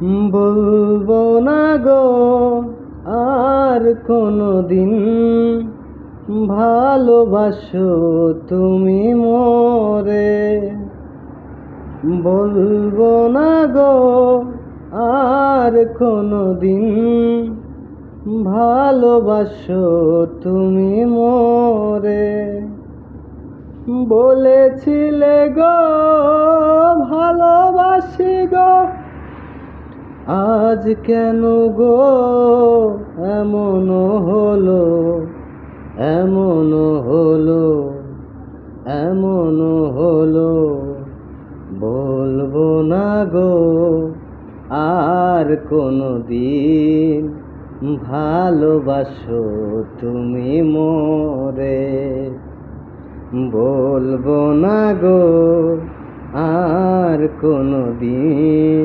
বলবো না গো আর কোনোদিন, ভালোবাসো তুমি মোরে। বলবো না গো আর কোনোদিন, ভালোবাসো তুমি মোরে। বলেছিলে গো ভালোবাসি গো, আজ কেন গো এমন হলো, এমন হলো, এমন হলো। বলবো না গো আর কোনোদিন, ভালোবাসো তুমি মোরে। বলবো না গো আর কোনোদিন।